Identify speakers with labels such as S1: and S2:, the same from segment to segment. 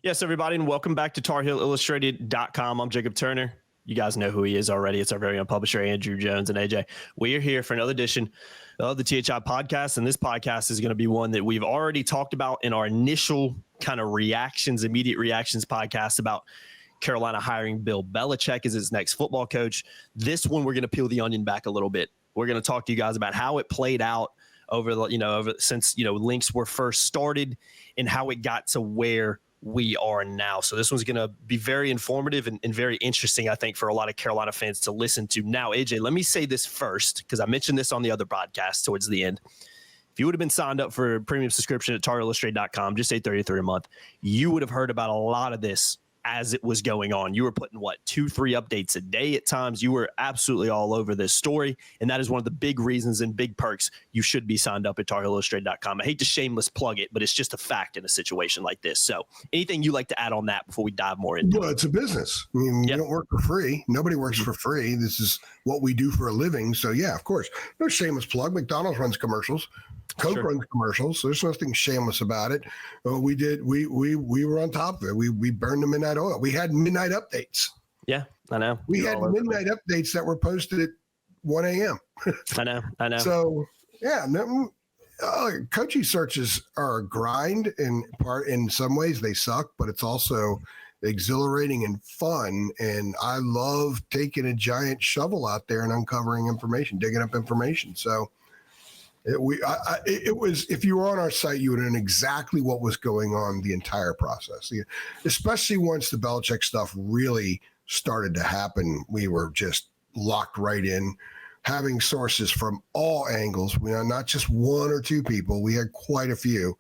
S1: Yes, everybody, and welcome back to TarHeelIllustrated.com. I'm Jacob Turner. You guys know who he is already. It's our very own publisher, Andrew Jones and AJ. We are here for another edition of the THI podcast, and this podcast is going to be one that we've already talked about in our initial kind of immediate reactions podcast about Carolina hiring Bill Belichick as its next football coach. This one, we're going to peel the onion back a little bit. We're going to talk to you guys about how it played out since links were first started and how it got to where we are now. So this one's going to be very informative and very interesting, I think, for a lot of Carolina fans to listen to. Now, AJ, let me say this first, because I mentioned this on the other podcast towards the end. If you would have been signed up for a premium subscription at TarHeelIllustrated.com, just $8.33 a month, you would have heard about a lot of this as it was going on. You were putting 2-3 updates a day at times. You were absolutely all over this story, and that is one of the big reasons and big perks you should be signed up at TarHeelIllustrated.com. I hate to shameless plug it, but it's just a fact in a situation like this. So anything you like to add on that before we dive more into it?
S2: Well, it's a business. I mean, You don't work for free. Nobody works for free. This is what we do for a living. So yeah, of course, no shameless plug. McDonald's runs commercials. Coke runs commercials. So there's nothing shameless about it. We were on top of it. We burned the midnight oil. We had midnight updates.
S1: Yeah, I know.
S2: We had midnight updates that were posted at 1 a.m.
S1: I know.
S2: So yeah, coaching searches are a grind. In some ways they suck, but it's also exhilarating and fun. And I love taking a giant shovel out there and uncovering information, digging up information. So it was, if you were on our site, you would know exactly what was going on the entire process, especially once the Belichick stuff really started to happen. We were just locked right in, having sources from all angles. Not just one or two people. We had quite a few.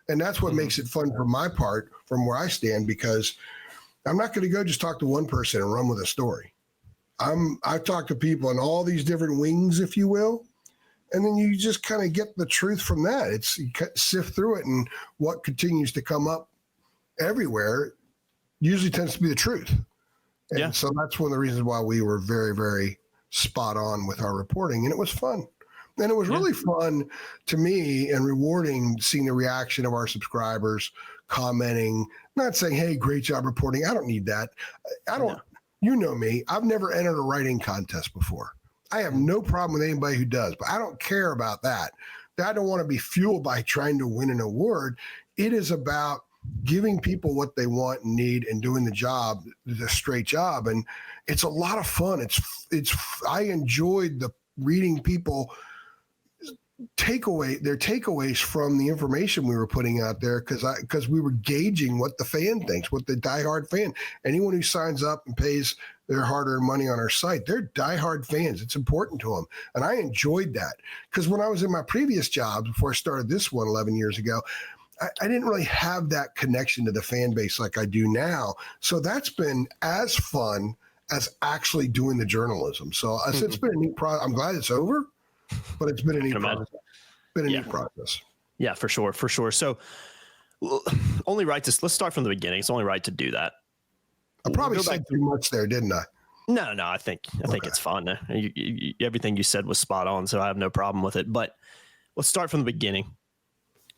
S2: And that's what makes it fun for my part, from where I stand, because I'm not going to go just talk to one person and run with a story. I've talked to people in all these different wings, if you will. And then you just kind of get the truth from that. You sift through it, and what continues to come up everywhere usually tends to be the truth. And so that's one of the reasons why we were very, very spot on with our reporting, and it was fun. And it was really fun to me and rewarding seeing the reaction of our subscribers, commenting, not saying, hey, great job reporting. I don't need that. You know me, I've never entered a writing contest before. I have no problem with anybody who does, but I don't care about that. I don't want to be fueled by trying to win an award. It is about giving people what they want and need and doing the job, the straight job. And it's a lot of fun. I enjoyed reading people their takeaways from the information we were putting out there, because we were gauging what the fan thinks, what the diehard fan, anyone who signs up and pays their hard-earned money on our site, they're diehard fans. It's important to them. And I enjoyed that, because when I was in my previous job, before I started this one 11 years ago, I didn't really have that connection to the fan base like I do now. So that's been as fun as actually doing the journalism. So it's been a neat process. I'm glad it's over, but it's been a neat process. Neat process. Yeah,
S1: for sure. So only right to, let's start from the beginning. It's only right to do that.
S2: I probably said too much there, didn't I?
S1: No, I think it's fun. Everything you said was spot on, so I have no problem with it. But let's start from the beginning.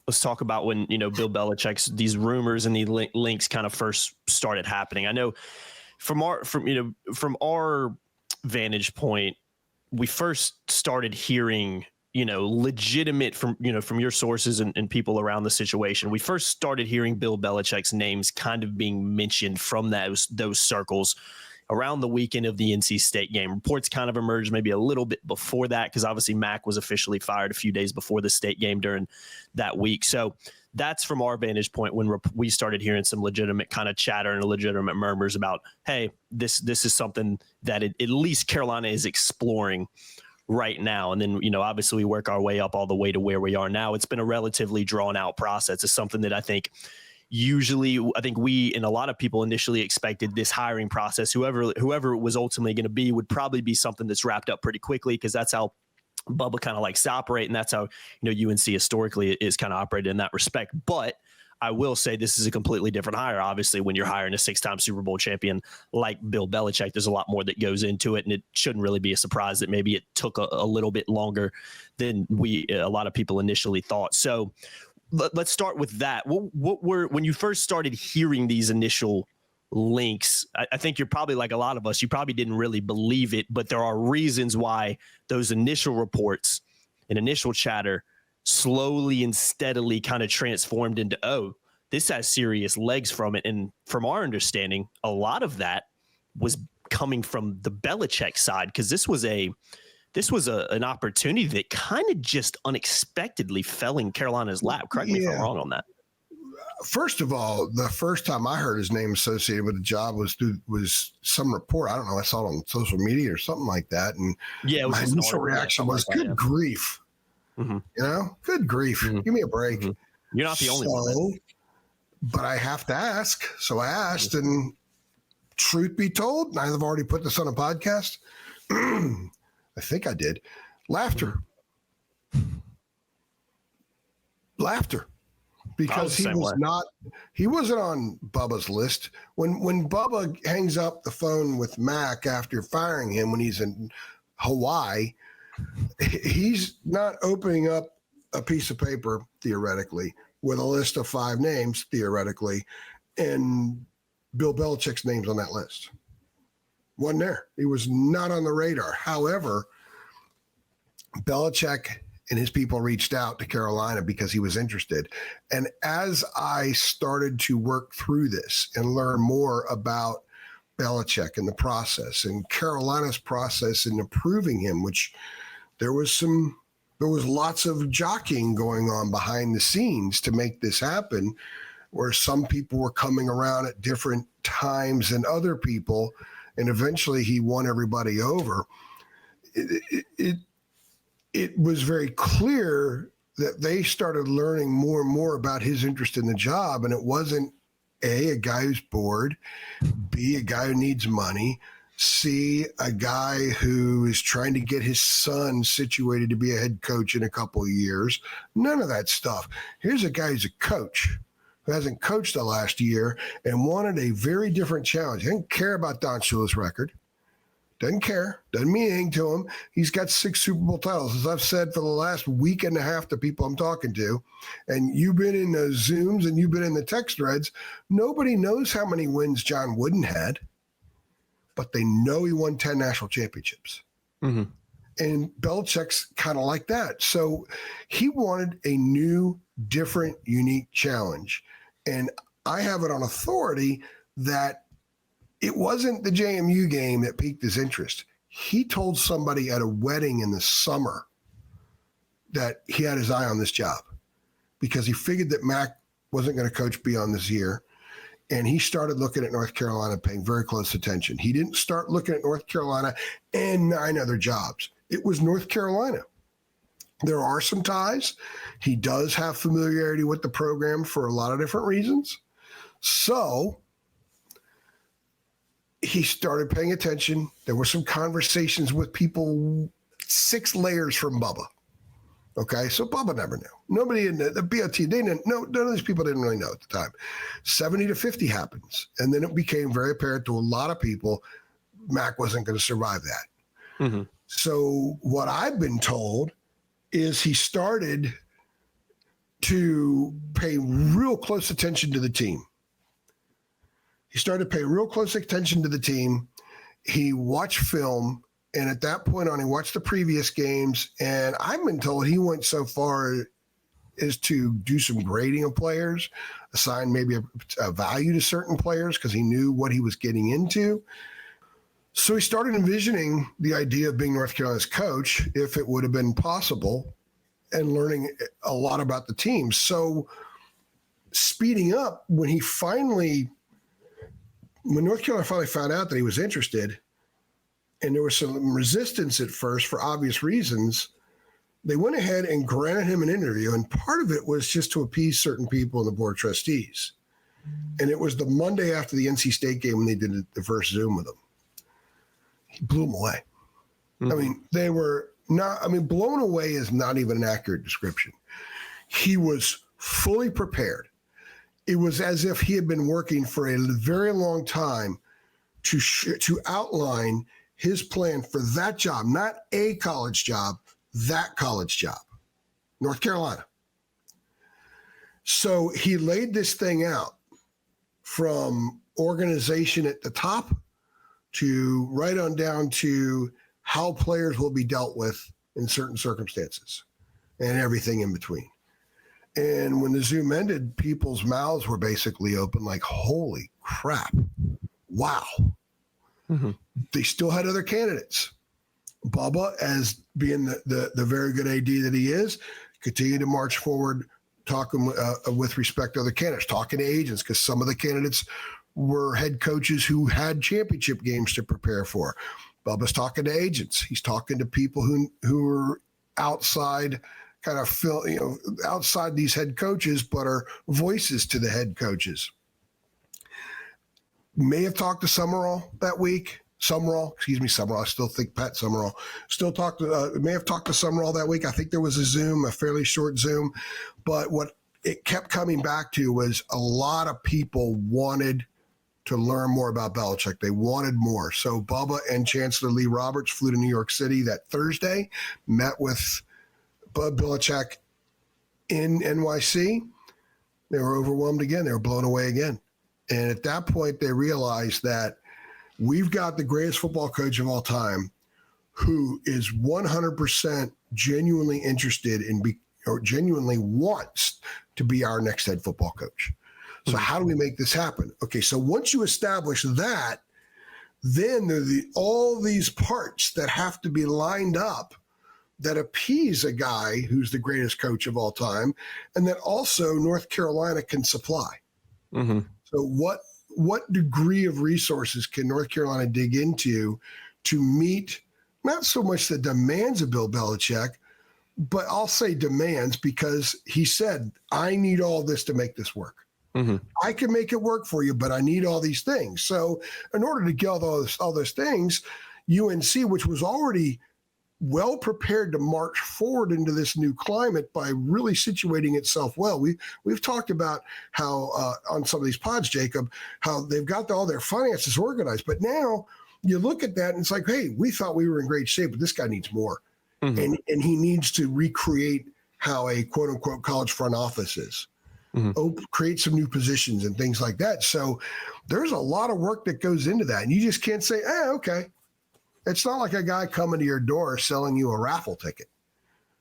S1: Let's talk about when, Bill Belichick's, these rumors and the links kind of first started happening. I know from our vantage point, we first started hearing, legitimate from your sources and people around the situation. We first started hearing Bill Belichick's names kind of being mentioned from those circles around the weekend of the NC State game. Reports kind of emerged maybe a little bit before that, because obviously Mac was officially fired a few days before the State game during that week. So that's from our vantage point when we started hearing some legitimate kind of chatter and legitimate murmurs about, hey, this is something that at least Carolina is exploring right now. And then, obviously we work our way up all the way to where we are now. It's been a relatively drawn out process. It's something that I think we and a lot of people initially expected this hiring process, whoever it was ultimately going to be, would probably be something that's wrapped up pretty quickly, because that's how Bubba kind of likes to operate, and that's how UNC historically is kind of operated in that respect. But I will say this is a completely different hire. Obviously, when you're hiring a 6-time Super Bowl champion like Bill Belichick, there's a lot more that goes into it, and it shouldn't really be a surprise that maybe it took a little bit longer than a lot of people initially thought. So let's start with that. What were, when you first started hearing these initial links, I think you're probably like a lot of us, you probably didn't really believe it, but there are reasons why those initial reports and initial chatter slowly and steadily kind of transformed into, oh, this has serious legs from it. And from our understanding, a lot of that was coming from the Belichick side, because this was an opportunity that kind of just unexpectedly fell in Carolina's lap. Correct me if I'm wrong on that.
S2: First of all, the first time I heard his name associated with the job was some report. I don't know. I saw it on social media or something like that. And
S1: yeah,
S2: my initial reaction was, good grief.
S1: Mm-hmm.
S2: You know, good grief. Mm-hmm. Give me a break.
S1: Mm-hmm. You're not the only one.
S2: But I have to ask. So I asked, and truth be told, and I've already put this on a podcast. I think I did. Laughter. Because he wasn't on Bubba's list. When Bubba hangs up the phone with Mac after firing him when he's in Hawaii, he's not opening up a piece of paper, theoretically, with a list of 5 names, theoretically, and Bill Belichick's name's on that list. Wasn't there. He was not on the radar. However, Belichick and his people reached out to Carolina because he was interested. And as I started to work through this and learn more about Belichick and the process and Carolina's process in approving him, which there was lots of jockeying going on behind the scenes to make this happen, where some people were coming around at different times than other people. And eventually he won everybody over. It was very clear that they started learning more and more about his interest in the job. And it wasn't A, a guy who's bored, B, a guy who needs money, C, a guy who is trying to get his son situated to be a head coach in a couple of years. None of that stuff. Here's a guy who's a coach who hasn't coached the last year and wanted a very different challenge. He didn't care about Don Shula's record. Doesn't care. Doesn't mean anything to him. He's got 6 Super Bowl titles, as I've said for the last week and a half to people I'm talking to. And you've been in the Zooms and you've been in the text threads. Nobody knows how many wins John Wooden had, but they know he won 10 national championships. Mm-hmm. And Belichick's kind of like that. So he wanted a new, different, unique challenge. And I have it on authority that it wasn't the JMU game that piqued his interest. He told somebody at a wedding in the summer that he had his eye on this job because he figured that Mac wasn't going to coach beyond this year. And he started looking at North Carolina, paying very close attention. He didn't start looking at North Carolina and 9 other jobs. It was North Carolina. There are some ties. He does have familiarity with the program for a lot of different reasons. So he started paying attention. There were some conversations with people 6 layers from Bubba. Okay, so Bubba never knew. Nobody in the BOT, they didn't know. None of these people didn't really know at the time. 70 to 50 happens. And then it became very apparent to a lot of people Mac wasn't going to survive that. Mm-hmm. So what I've been told is he started to pay real close attention to the team. He He watched film, and at that point on, he watched the previous games, and I've been told he went so far as to do some grading of players, assign maybe a value to certain players because he knew what he was getting into. So he started envisioning the idea of being North Carolina's coach, if it would have been possible, and learning a lot about the team. So speeding up, when North Carolina finally found out that he was interested, and there was some resistance at first for obvious reasons, they went ahead and granted him an interview. And part of it was just to appease certain people in the board of trustees. And it was the Monday after the NC State game when they did the first Zoom with him. He blew them away. Mm-hmm. I mean, they were not, blown away is not even an accurate description. He was fully prepared. It was as if he had been working for a very long time to outline his plan for that job, not a college job, that college job, North Carolina. So he laid this thing out from organization at the top to right on down to how players will be dealt with in certain circumstances and everything in between. And when the Zoom ended, people's mouths were basically open like, holy crap, wow. Mm-hmm. They still had other candidates. Bubba, as being the very good AD that he is, continued to march forward, talking with respect to other candidates, talking to agents, because some of the candidates were head coaches who had championship games to prepare for. Bubba's talking to agents. He's talking to people who are outside, kind of outside these head coaches, but are voices to the head coaches. May have talked to Summerall that week. Summerall. I still think Pat Summerall may have talked to Summerall that week. I think there was a Zoom, a fairly short Zoom, but what it kept coming back to was a lot of people wanted to learn more about Belichick. They wanted more. So Bubba and Chancellor Lee Roberts flew to New York City that Thursday, met with Belichick in NYC. They were overwhelmed again. They were blown away again. And at that point, they realized that we've got the greatest football coach of all time who is 100% genuinely interested in or genuinely wants to be our next head football coach. So how do we make this happen? Okay, so once you establish that, then there are all these parts that have to be lined up that appease a guy who's the greatest coach of all time, and that also North Carolina can supply. Mm-hmm. So what degree of resources can North Carolina dig into to meet not so much the demands of Bill Belichick, but I'll say demands because he said, I need all this to make this work. Mm-hmm. I can make it work for you, but I need all these things. So in order to get all those things, UNC, which was already well prepared to march forward into this new climate by really situating itself well. We've talked about how on some of these pods, Jacob, how they've got all their finances organized, but now you look at that and it's like, hey, we thought we were in great shape, but this guy needs more. Mm-hmm. And he needs to recreate how a quote unquote college front office is. Mm-hmm. Create some new positions and things like that. So there's a lot of work that goes into that. And you just can't say, okay. It's not like a guy coming to your door selling you a raffle ticket.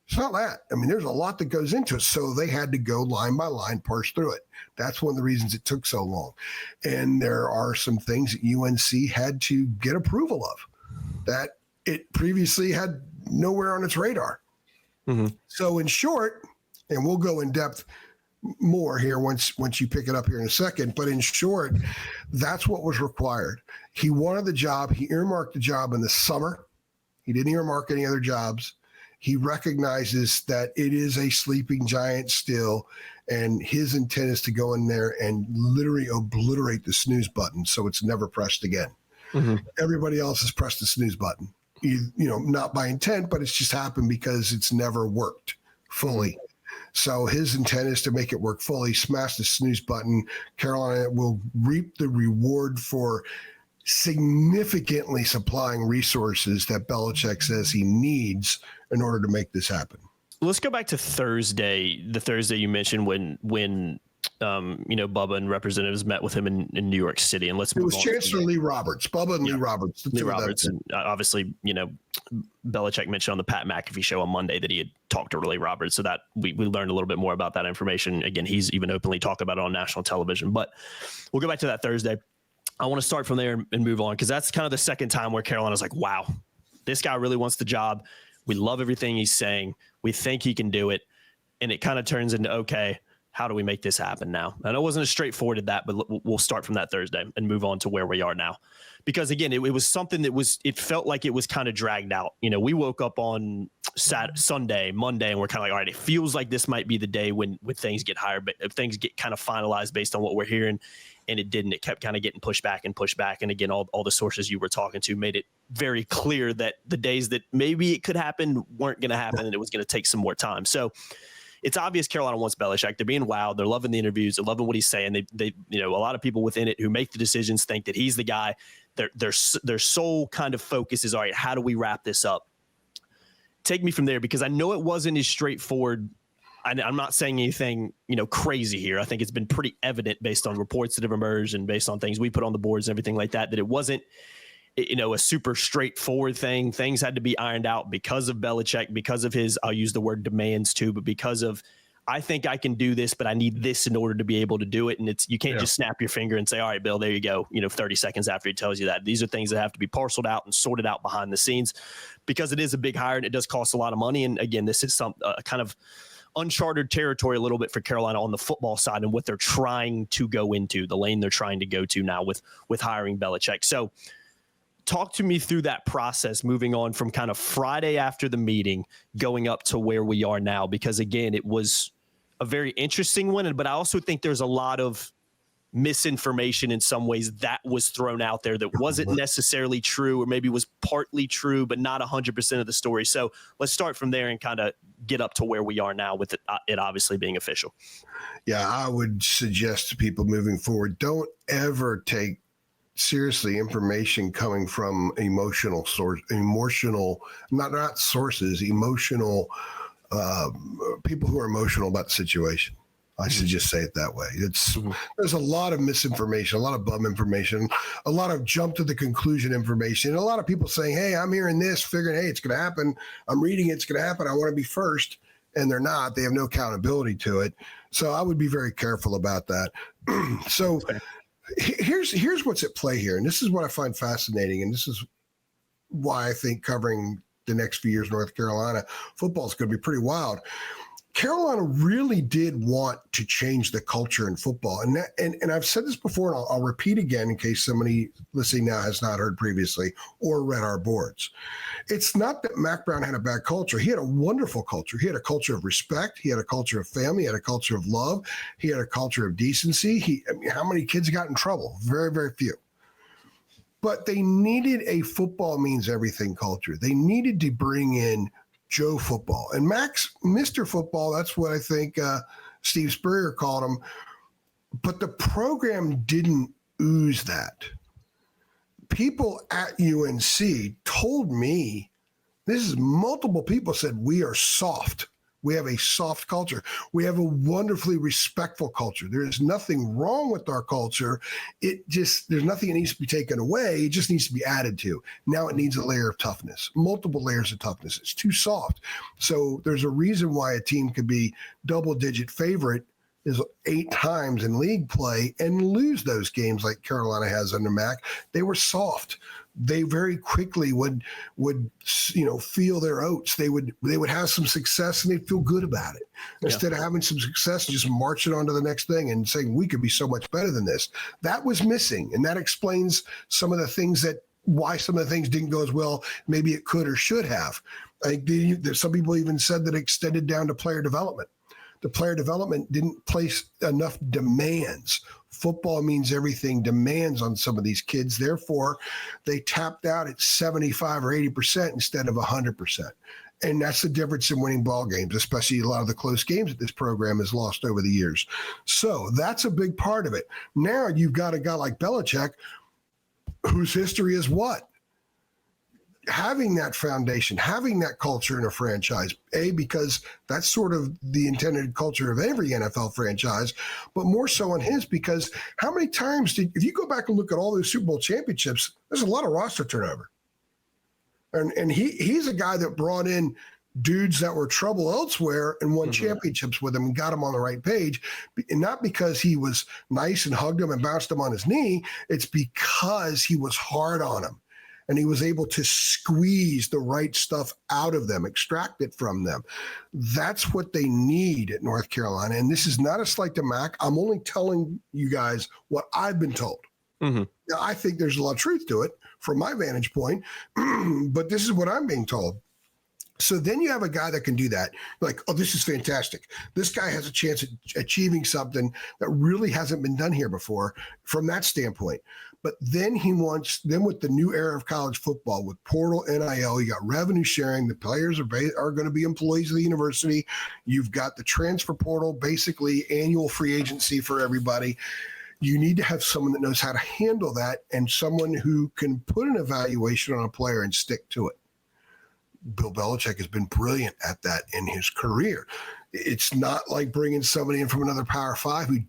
S2: It's not that. I mean, there's a lot that goes into it. So they had to go line by line, parse through it. That's one of the reasons it took so long. And there are some things that UNC had to get approval of that it previously had nowhere on its radar. Mm-hmm. So in short, and we'll go in depth more here once you pick it up here in a second, but in short, that's what was required. He wanted the job. He earmarked the job in the summer. He didn't earmark any other jobs. He recognizes that it is a sleeping giant still, and his intent is to go in there and literally obliterate the snooze button so it's never pressed again. Mm-hmm. Everybody else has pressed the snooze button, not by intent, but it's just happened because it's never worked fully. So his intent is to make it work fully, smash the snooze button. Carolina will reap the reward for significantly supplying resources that Belichick says he needs in order to make this happen.
S1: Let's go back to Thursday, the Thursday you mentioned when Bubba and representatives met with him in New York City. And
S2: it was Chancellor Lee Roberts, Bubba and Lee Roberts.
S1: Lee Roberts. And obviously, Belichick mentioned on the Pat McAfee show on Monday that he had talked to Lee Roberts. So that we learned a little bit more about that information. Again, he's even openly talked about it on national television. But we'll go back to that Thursday. I want to start from there and move on because that's kind of the second time where Carolina's like, wow, this guy really wants the job. We love everything he's saying. We think he can do it. And it kind of turns into, okay, how do we make this happen now? And it wasn't as straightforward as that, but we'll start from that Thursday and move on to where we are now. Because again, it was something it felt like it was kind of dragged out. We woke up on Sunday, Monday, and we're kind of like, all right, it feels like this might be the day when things get higher, but if things get kind of finalized based on what we're hearing, and it didn't. It kept kind of getting pushed back. And again, all the sources you were talking to made it very clear that the days that maybe it could happen weren't going to happen, and it was going to take some more time. So it's obvious Carolina wants Belichick. They're being wowed. They're loving the interviews. They're loving what he's saying. They a lot of people within it who make the decisions think that he's the guy. Their sole kind of focus is, all right, how do we wrap this up? Take me from there, because I know it wasn't as straightforward. I'm not saying anything, crazy here. I think it's been pretty evident based on reports that have emerged and based on things we put on the boards and everything like that, that it wasn't, a super straightforward thing. Things had to be ironed out because of Belichick, because of his, I'll use the word demands too, but because of, I think I can do this, but I need this in order to be able to do it. And you can't just snap your finger and say, all right, Bill, there you go. 30 seconds after he tells you that. These are things that have to be parceled out and sorted out behind the scenes, because it is a big hire and it does cost a lot of money. And again, this is some kind of uncharted territory a little bit for Carolina on the football side and what they're trying to go into, the lane they're trying to go to now with hiring Belichick. So talk to me through that process, moving on from kind of Friday after the meeting, going up to where we are now, because again, it was a very interesting one. But I also think there's a lot of misinformation in some ways that was thrown out there that wasn't necessarily true, or maybe was partly true, but not 100% of the story. So let's start from there and kind of get up to where we are now with it obviously being official.
S2: Yeah, I would suggest to people moving forward, don't ever take seriously information coming from emotional people who are emotional about the situation. I should just say it that way. There's a lot of misinformation, a lot of bum information, a lot of jump to the conclusion information, and a lot of people saying, hey, I'm hearing this, figuring, hey, it's going to happen. I'm reading it's going to happen. I want to be first. And they're not. They have no accountability to it. So I would be very careful about that. So here's what's at play here. And this is what I find fascinating. And this is why I think covering the next few years, North Carolina football is going to be pretty wild. Carolina really did want to change the culture in football. And I've said this before, and I'll repeat again in case somebody listening now has not heard previously or read our boards. It's not that Mac Brown had a bad culture. He had a wonderful culture. He had a culture of respect. He had a culture of family. He had a culture of love. He had a culture of decency. How many kids got in trouble? Very, very few. But they needed a football means everything culture. They needed to bring in Joe Football. And Max, Mr. Football, that's what I think Steve Spurrier called him. But the program didn't ooze that. People at UNC told me, multiple people said, we are soft. We have a soft culture. We have a wonderfully respectful culture. There is nothing wrong with our culture. There's nothing that needs to be taken away. It just needs to be added to. Now it needs a layer of toughness, multiple layers of toughness. It's too soft. So there's a reason why a team could be double-digit favorite is 8 times in league play and lose those games like Carolina has under Mac. They were soft. They very quickly would feel their oats. They would have some success and they'd feel good about it. Instead of having some success, just marching on to the next thing and saying, we could be so much better than this. That was missing. And that explains some of the things why some of the things didn't go as well. Maybe it could or should have. I think some people even said that it extended down to player development. The player development didn't place enough demands. Football means everything demands on some of these kids. Therefore, they tapped out at 75 or 80% instead of 100%. And that's the difference in winning ball games, especially a lot of the close games that this program has lost over the years. So that's a big part of it. Now you've got a guy like Belichick, whose history is what? Having that foundation, having that culture in a franchise, because that's sort of the intended culture of every NFL franchise, but more so on his, because how many times if you go back and look at all those Super Bowl championships, there's a lot of roster turnover. And he's a guy that brought in dudes that were trouble elsewhere and won championships with him and got him on the right page. And not because he was nice and hugged him and bounced him on his knee. It's because he was hard on him. And he was able to squeeze the right stuff out of them, extract it from them. That's what they need at North Carolina. And this is not a slight to Mac. I'm only telling you guys what I've been told. Now, I think there's a lot of truth to it from my vantage point, but this is what I'm being told. So then you have a guy that can do that. Like, oh, this is fantastic. This guy has a chance at achieving something that really hasn't been done here before from that standpoint. But then with the new era of college football, with portal, NIL, you got revenue sharing. The players are going to be employees of the university. You've got the transfer portal, basically annual free agency for everybody. You need to have someone that knows how to handle that and someone who can put an evaluation on a player and stick to it. Bill Belichick has been brilliant at that in his career. It's not like bringing somebody in from another Power Five who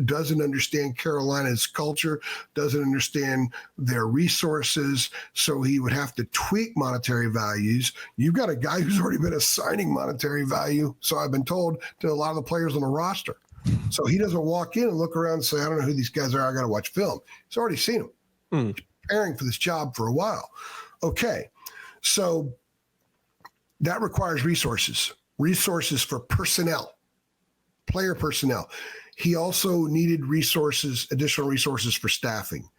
S2: doesn't understand Carolina's culture, doesn't understand their resources, so he would have to tweak monetary values. You've got a guy who's already been assigning monetary value, so I've been told, to a lot of the players on the roster. So he doesn't walk in and look around and say, I don't know who these guys are, I got to watch film. He's already seen them. He's preparing for this job for a while. Okay, so that requires resources for personnel, player personnel. He also needed additional resources for staffing.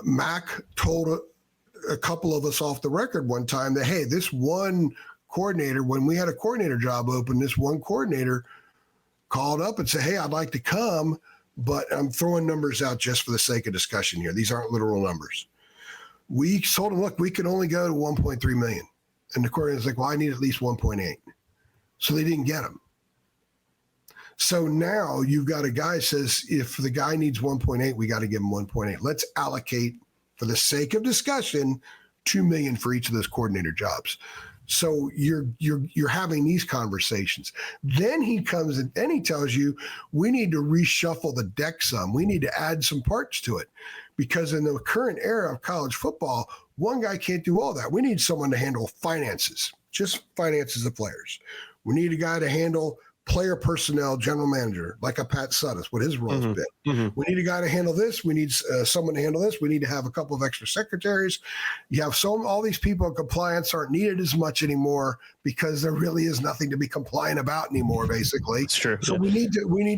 S2: Mac told a couple of us off the record one time that, hey, this one coordinator, when we had a coordinator job open, this one coordinator called up and said, hey, I'd like to come, but I'm throwing numbers out just for the sake of discussion here. These aren't literal numbers. We told him, look, we can only go to 1.3 million. And the coordinator's like, well, I need at least 1.8. So they didn't get him. So now you've got a guy says, if the guy needs 1.8, we got to give him 1.8. Let's allocate, for the sake of discussion, $2 million for each of those coordinator jobs. So you're having these conversations. Then he comes and then he tells you, we need to reshuffle the deck some. We need to add some parts to it, because in the current era of college football, one guy can't do all that. We need someone to handle finances, just finances of players. We need a guy to handle player personnel, general manager, like a Pat Suttis, what his role's been. We need a guy to handle this. We need someone to handle this. We need to have a couple of extra secretaries. You have all these people in compliance aren't needed as much anymore because there really is nothing to be compliant about anymore, basically.
S1: It's true.
S2: So we need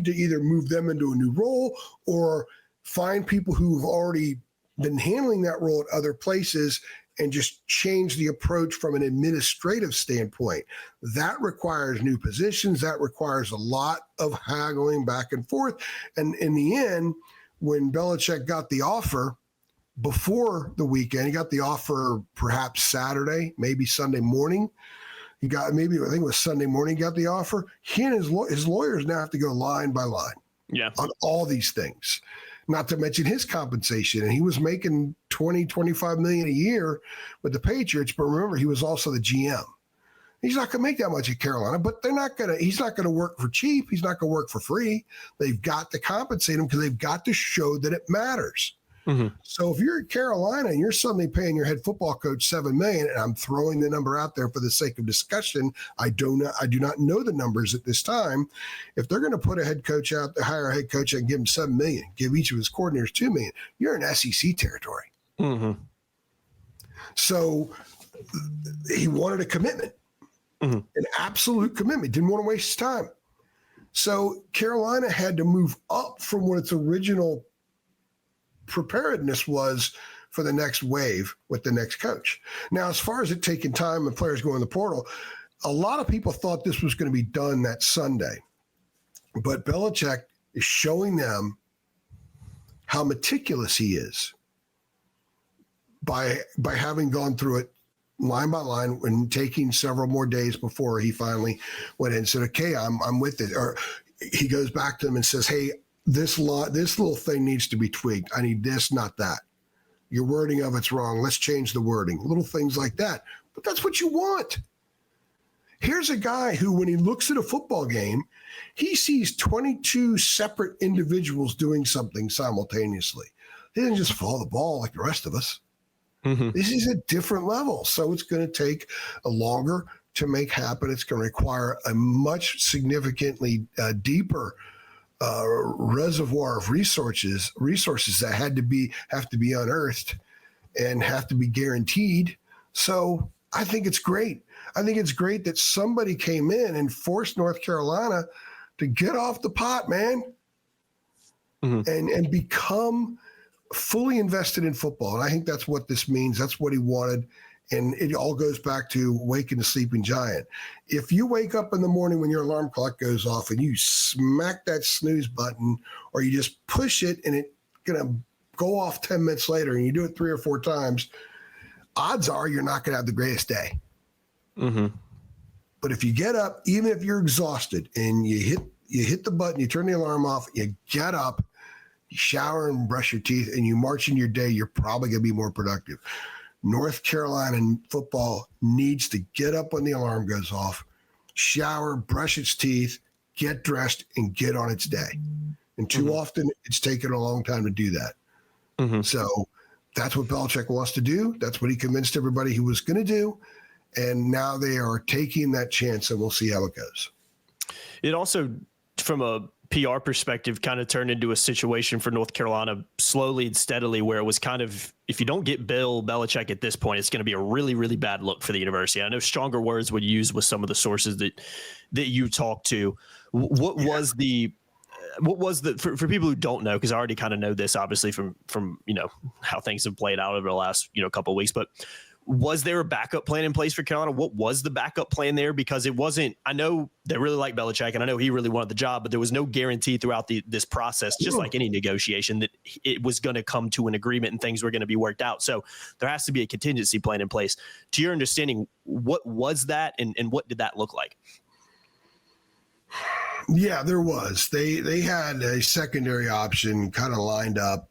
S2: to either move them into a new role or find people who've already been handling that role at other places and just change the approach from an administrative standpoint. That requires new positions. That requires a lot of haggling back and forth. And in the end, when Belichick got the offer before the weekend, he got the offer perhaps Saturday, maybe Sunday morning. I think it was Sunday morning he got the offer. He and his lawyers now have to go line by line on all these things. Not to mention his compensation. And he was making 20, 25 million a year with the Patriots. But remember, he was also the GM. He's not going to make that much at Carolina, but he's not going to work for cheap. He's not going to work for free. They've got to compensate him because they've got to show that it matters. So if you're at Carolina and you're suddenly paying your head football coach $7 million, and I'm throwing the number out there for the sake of discussion, I do not know the numbers at this time. If they're going to put a head coach out, hire a head coach and give him $7 million, give each of his coordinators $2 million, you're in SEC territory. So he wanted a commitment, an absolute commitment. Didn't want to waste his time. So Carolina had to move up from what its original preparedness was for the next wave with the next coach. Now, as far as it taking time and players going in the portal, a lot of people thought this was going to be done that Sunday. But Belichick is showing them how meticulous he is by having gone through it line by line and taking several more days before he finally went in and said, okay, I'm with it. Or he goes back to them and says, hey, this little thing needs to be tweaked. I need this, not that. Your wording of it's wrong. Let's change the wording. Little things like that. But that's what you want. Here's a guy who, when he looks at a football game, he sees 22 separate individuals doing something simultaneously. He doesn't just follow the ball like the rest of us. This is a different level. So it's going to take a longer to make happen. It's going to require a much significantly deeper reservoir of resources that have to be unearthed and have to be guaranteed. So I think it's great. I think it's great that somebody came in and forced North Carolina to get off the pot, man, and become fully invested in football. And I think that's what this means. That's what he wanted. And it all goes back to waking the sleeping giant. If you wake up in the morning when your alarm clock goes off and you smack that snooze button, or you just push it and it's going to go off 10 minutes later, and you do it 3 or 4 times, odds are you're not going to have the greatest day. But if you get up, even if you're exhausted, and you hit the button, you turn the alarm off, you get up, you shower and brush your teeth, and you march in your day, you're probably going to be more productive. North Carolina football needs to get up when the alarm goes off, shower, brush its teeth, get dressed, and get on its day. And too often, it's taken a long time to do that. So that's what Belichick wants to do. That's what he convinced everybody he was going to do. And now they are taking that chance, and we'll see how it goes.
S1: It also, from a PR perspective, kind of turned into a situation for North Carolina slowly and steadily where it was kind of, if you don't get Bill Belichick at this point, it's going to be a really, really bad look for the university. I know stronger words would use with some of the sources that you talked to. What was the for people who don't know, because I already kind of know this obviously from how things have played out over the last couple of weeks, but was there a backup plan in place for Carolina? What was the backup plan there? Because it wasn't, I know they really like Belichick and I know he really wanted the job, but there was no guarantee throughout this process, just like any negotiation, that it was going to come to an agreement and things were going to be worked out. So there has to be a contingency plan in place. To your understanding, what was that and what did that look like?
S2: Yeah, there was. They had a secondary option kind of lined up.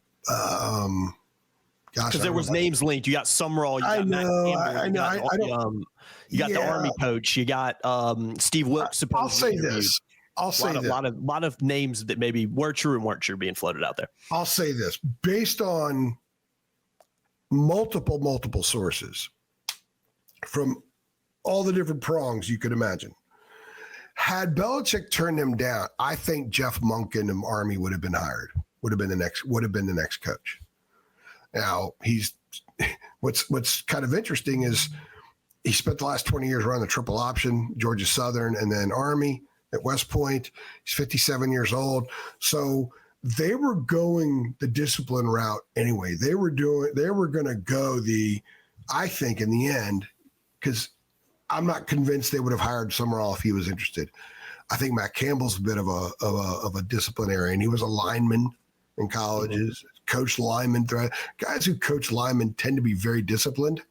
S1: Because there was names linked. You got Summerall. You got Matt Campbell. You got the Army coach. You got Steve Wilkes.
S2: I'll say this.
S1: A lot of names that maybe were true and weren't true being floated out there.
S2: I'll say this. Based on multiple sources from all the different prongs you could imagine, had Belichick turned him down, I think Jeff Monken of Army would have been hired. Would have been the next coach. Now, what's kind of interesting is he spent the last 20 years running the triple option, Georgia Southern, and then Army at West Point. He's 57 years old. So they were going the discipline route anyway. They were going to go I think in the end, because I'm not convinced they would have hired Summerall if he was interested. I think Matt Campbell's a bit of a disciplinarian. He was a lineman in colleges. Coach linemen. Guys who coach linemen tend to be very disciplined,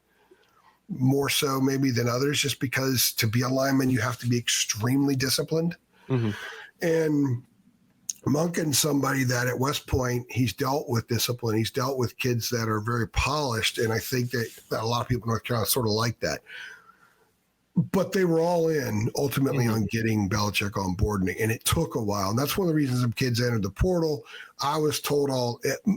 S2: more so maybe than others, just because to be a lineman, you have to be extremely disciplined. And Monken's somebody that at West Point, he's dealt with discipline. He's dealt with kids that are very polished. And I think that a lot of people in North Carolina sort of like that. But they were all in ultimately on getting Belichick on board, and it took a while. And that's one of the reasons some kids entered the portal. I was told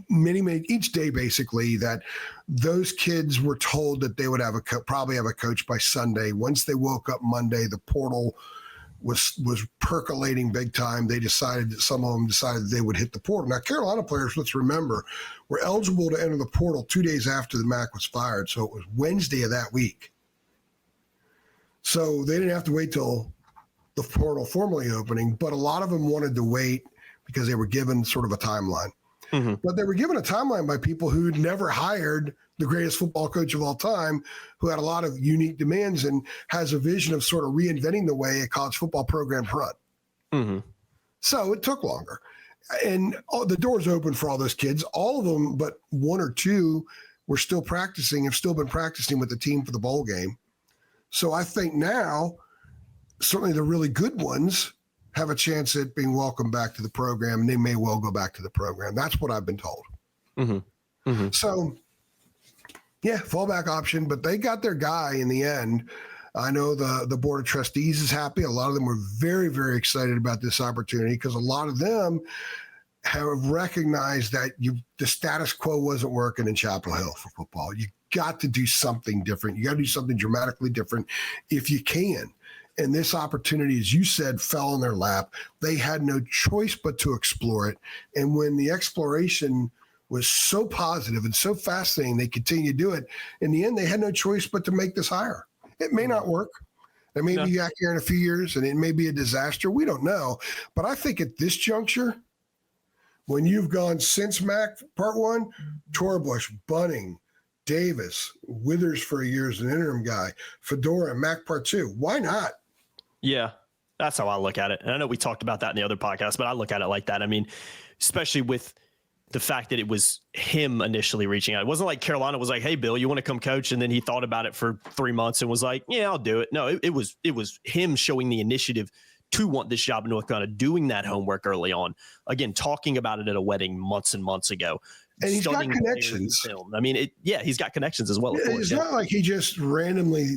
S2: each day basically that those kids were told that they would have probably have a coach by Sunday. Once they woke up Monday, the portal was percolating big time. Some of them decided they would hit the portal. Now, Carolina players, let's remember, were eligible to enter the portal 2 days after the MAC was fired. So it was Wednesday of that week. So they didn't have to wait till the portal formally opening, but a lot of them wanted to wait because they were given sort of a timeline. But they were given a timeline by people who'd never hired the greatest football coach of all time, who had a lot of unique demands and has a vision of sort of reinventing the way a college football program's run. So it took longer. And the doors open for all those kids. All of them, but one or two, were still practicing, have still been practicing with the team for the bowl game. So I think now, certainly the really good ones have a chance at being welcomed back to the program, and they may well go back to the program. That's what I've been told. So, yeah, fallback option, but they got their guy in the end. I know the Board of Trustees is happy. A lot of them were very, very excited about this opportunity because a lot of them have recognized that the status quo wasn't working in Chapel Hill for football. You got to do something different. You got to do something dramatically different if you can. And this opportunity, as you said, fell in their lap. They had no choice but to explore it. And when the exploration was so positive and so fascinating, they continued to do it. In the end, they had no choice but to make this hire. It may not work. They may be back here in a few years, and it may be a disaster. We don't know. But I think at this juncture, when you've gone since MAC Part 1, Torbush, Bunning, Davis, Withers for a year as an interim guy, Fedora, MAC Part 2. Why not?
S1: Yeah, that's how I look at it. And I know we talked about that in the other podcast, but I look at it like that. I mean, especially with the fact that it was him initially reaching out. It wasn't like Carolina was like, hey, Bill, you want to come coach? And then he thought about it for 3 months and was like, yeah, I'll do it. No, it was him showing the initiative to want this job in North Carolina, doing that homework early on. Again, talking about it at a wedding months and months ago.
S2: And he's got
S1: stunning players
S2: connections.
S1: in film. I mean, he's got connections as well. Of course,
S2: It's not like he just randomly,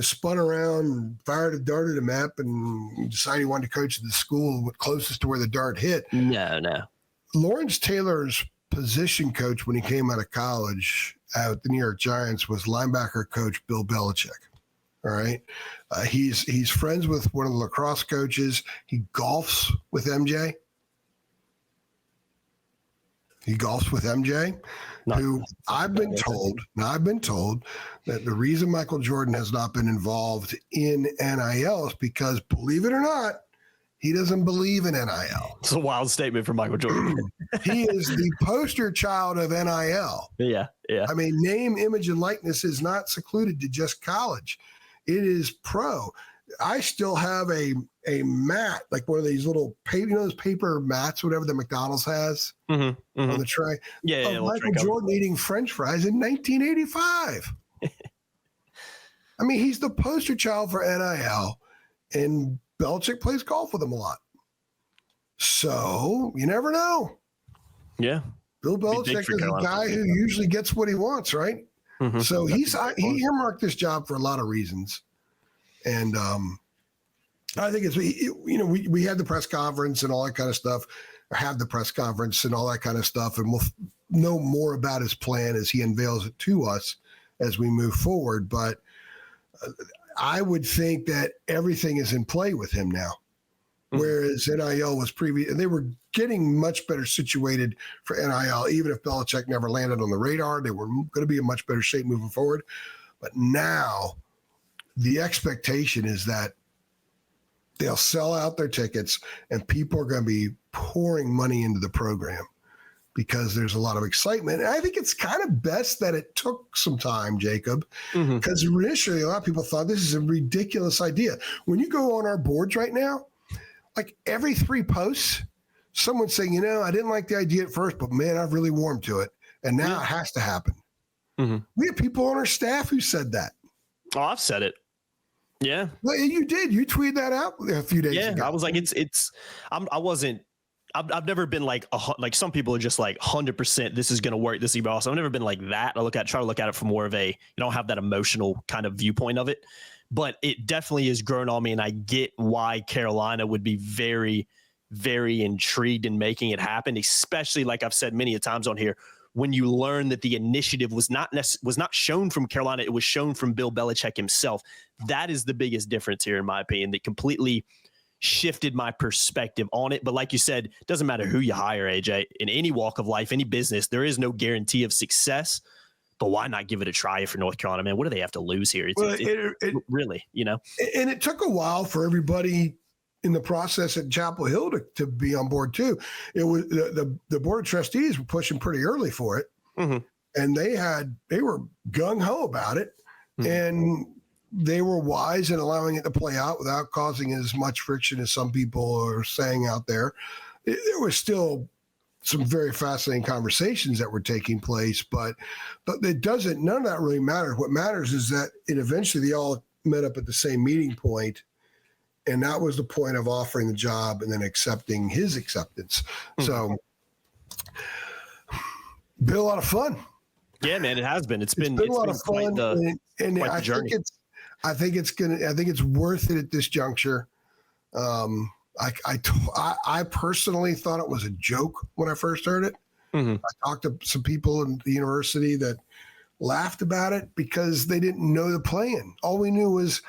S2: spun around, and fired a dart at a map, and decided he wanted to coach at the school closest to where the dart hit.
S1: No. Lawrence
S2: Taylor's position coach when he came out of college at the New York Giants was linebacker coach Bill Belichick. All right. He's friends with one of the lacrosse coaches. He golfs with MJ. Who I've been told that the reason Michael Jordan has not been involved in NIL is because, believe it or not, he doesn't believe in NIL.
S1: It's a wild statement from Michael Jordan.
S2: He is the poster child of NIL.
S1: Yeah.
S2: I mean, name, image, and likeness is not secluded to just college. It is pro. I still have a mat, like one of these little paper, those paper mats, whatever the McDonald's has on the tray.
S1: Yeah,
S2: Michael Jordan eating French fries in 1985. I mean, he's the poster child for NIL, and Belichick plays golf with him a lot. So you never know.
S1: Yeah.
S2: Bill Belichick is a guy who usually gets what he wants, right? Mm-hmm. So he earmarked this job for a lot of reasons. And I think it's, we had the press conference and all that kind of stuff, or have the press conference and all that kind of stuff. And we'll know more about his plan as he unveils it to us as we move forward. But I would think that everything is in play with him now. Whereas NIL was previous, and they were getting much better situated for NIL. Even if Belichick never landed on the radar, they were going to be in much better shape moving forward. But now the expectation is that they'll sell out their tickets and people are going to be pouring money into the program because there's a lot of excitement. And I think it's kind of best that it took some time, Jacob, because initially a lot of people thought this is a ridiculous idea. When you go on our boards right now, like every 3 posts, someone's saying, I didn't like the idea at first, but man, I've really warmed to it. And now it has to happen. We have people on our staff who said that.
S1: Oh, I've said it. Yeah.
S2: Well, you did. You tweeted that out a few days ago.
S1: Yeah, I was like, I've never been like some people are just like 100%. This is going to work. This is going to be awesome. I've never been like that. try to look at it from more of a, have that emotional kind of viewpoint of it. But it definitely has grown on me, and I get why Carolina would be very, very intrigued in making it happen, especially like I've said many a times on here, when you learn that the initiative was not shown from Carolina, it was shown from Bill Belichick himself. That is the biggest difference here, in my opinion, that completely shifted my perspective on it. But like you said, it doesn't matter who you hire, AJ, in any walk of life, any business, there is no guarantee of success. But why not give it a try if you're North Carolina, man? What do they have to lose here? It's really, And
S2: it took a while for everybody in the process at Chapel Hill to be on board too. It was the board of trustees were pushing pretty early for it, and they were gung ho about it, and they were wise in allowing it to play out without causing as much friction as some people are saying out there. There was still some very fascinating conversations that were taking place, but it doesn't, none of that really matters. What matters is that eventually they all met up at the same meeting point, and that was the point of offering the job and then accepting his acceptance. So been a lot of fun.
S1: Yeah, man, it has been. It's been
S2: a lot of fun. And
S1: quite the journey.
S2: I think it's worth it at this juncture. I personally thought it was a joke when I first heard it. I talked to some people in the university that laughed about it because they didn't know the plan. All we knew was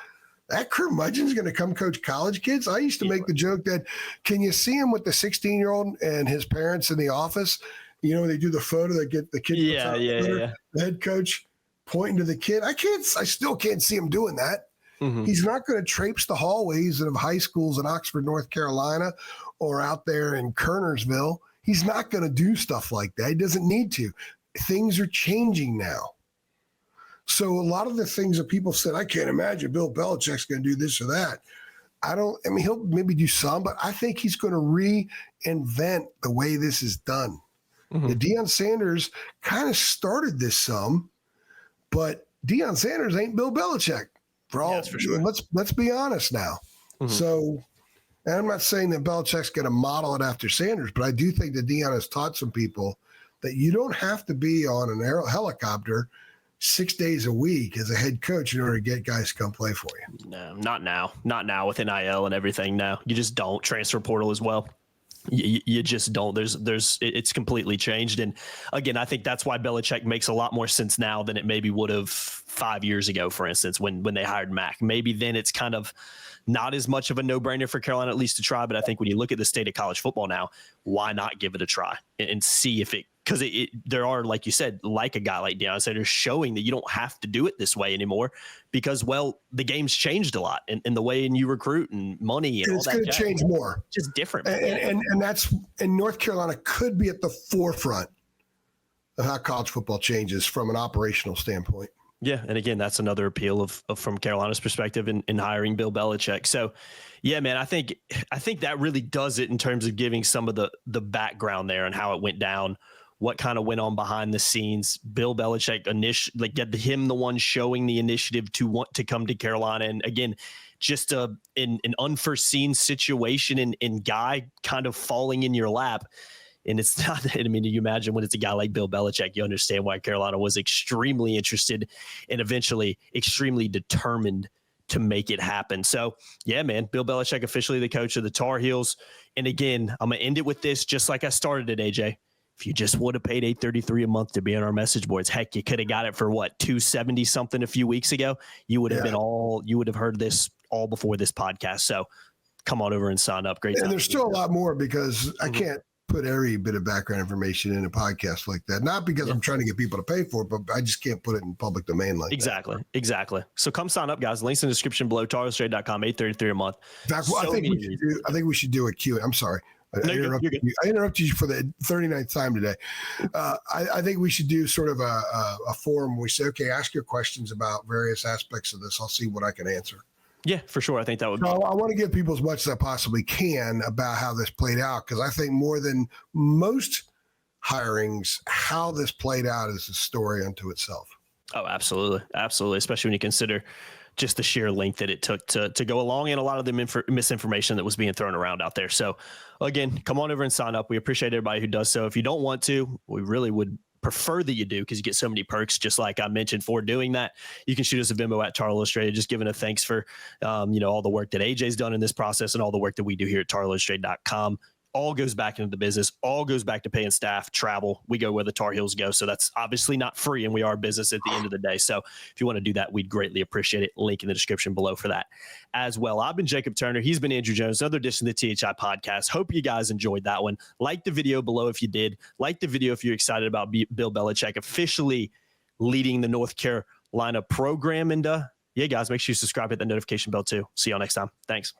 S2: that curmudgeon's going to come coach college kids. I used to make the joke that, can you see him with the 16-year-old and his parents in the office? They do the photo, they get the kid. The head coach pointing to the kid. I still can't see him doing that. He's not going to traipse the hallways of high schools in Oxford, North Carolina, or out there in Kernersville. He's not going to do stuff like that. He doesn't need to. Things are changing now. So a lot of the things that people said, I can't imagine Bill Belichick's going to do this or that. He'll maybe do some, but I think he's going to reinvent the way this is done. Deion Sanders kind of started this some, but Deion Sanders ain't Bill Belichick. For sure. Let's be honest now. So, and I'm not saying that Belichick's going to model it after Sanders, but I do think that Deion has taught some people that you don't have to be on an helicopter 6 days a week as a head coach in order to get guys to come play for you.
S1: No, not now. Not now with NIL and everything. No, you just don't. Transfer portal as well. You just don't. It's completely changed. And again, I think that's why Belichick makes a lot more sense now than it maybe would have 5 years ago, for instance, when they hired Mac. Maybe then it's kind of not as much of a no-brainer for Carolina at least to try. But I think when you look at the state of college football now, why not give it a try and see if it, because there are, like you said, like a guy like Deion Sanders showing that you don't have to do it this way anymore because, well, the game's changed a lot in the way you recruit and money and all that.
S2: It's going to change more.
S1: Just different.
S2: And that's, and North Carolina could be at the forefront of how college football changes from an operational standpoint.
S1: Yeah, and again, that's another appeal of from Carolina's perspective in hiring Bill Belichick. So, yeah, man, I think that really does it in terms of giving some of the background there and how it went down, what kind of went on behind the scenes. Bill Belichick get him the one showing the initiative to want to come to Carolina, and again, just in an unforeseen situation and guy kind of falling in your lap. And it's not that, I mean, you imagine when it's a guy like Bill Belichick, you understand why Carolina was extremely interested and eventually extremely determined to make it happen. So, yeah, man, Bill Belichick officially the coach of the Tar Heels. And again, I'm going to end it with this just like I started it, AJ. If you just would have paid $833 a month to be on our message boards, heck, you could have got it for what, $270 something a few weeks ago. You would have you would have heard this all before this podcast. So come on over and sign up. Great.
S2: And there's still a lot more because I can't put every bit of background information in a podcast like that. Not because I'm trying to get people to pay for it, but I just can't put it in public domain like that.
S1: Exactly. So come sign up, guys. Links in the description below. TarHeelsTrade.com, $833 a month.
S2: In fact, I think we should do a Q. I'm sorry. I interrupted you for the 39th time today. I think we should do sort of a forum where we say, okay, ask your questions about various aspects of this. I'll see what I can answer.
S1: Yeah, for sure. I think that would be.
S2: I want to give people as much as I possibly can about how this played out, because I think more than most hirings, how this played out is a story unto itself.
S1: Oh, absolutely. Absolutely. Especially when you consider just the sheer length that it took to go along and a lot of the misinformation that was being thrown around out there. So again, come on over and sign up. We appreciate everybody who does so. If you don't want to, we really would prefer that you do, because you get so many perks, just like I mentioned, for doing that. You can shoot us a Venmo at Tar Illustrated, just giving a thanks for all the work that AJ's done in this process and all the work that we do here at TarIllustrated.com. All goes back into the business, all goes back to paying staff, travel. We go where the Tar Heels go. So that's obviously not free, and we are a business at the end of the day. So if you want to do that, we'd greatly appreciate it. Link in the description below for that as well. I've been Jacob Turner. He's been Andrew Jones, another edition of the THI podcast. Hope you guys enjoyed that one. Like the video below if you did. Like the video if you're excited about Bill Belichick officially leading the North Carolina program. And yeah, guys, make sure you subscribe, hit the notification bell too. See y'all next time. Thanks.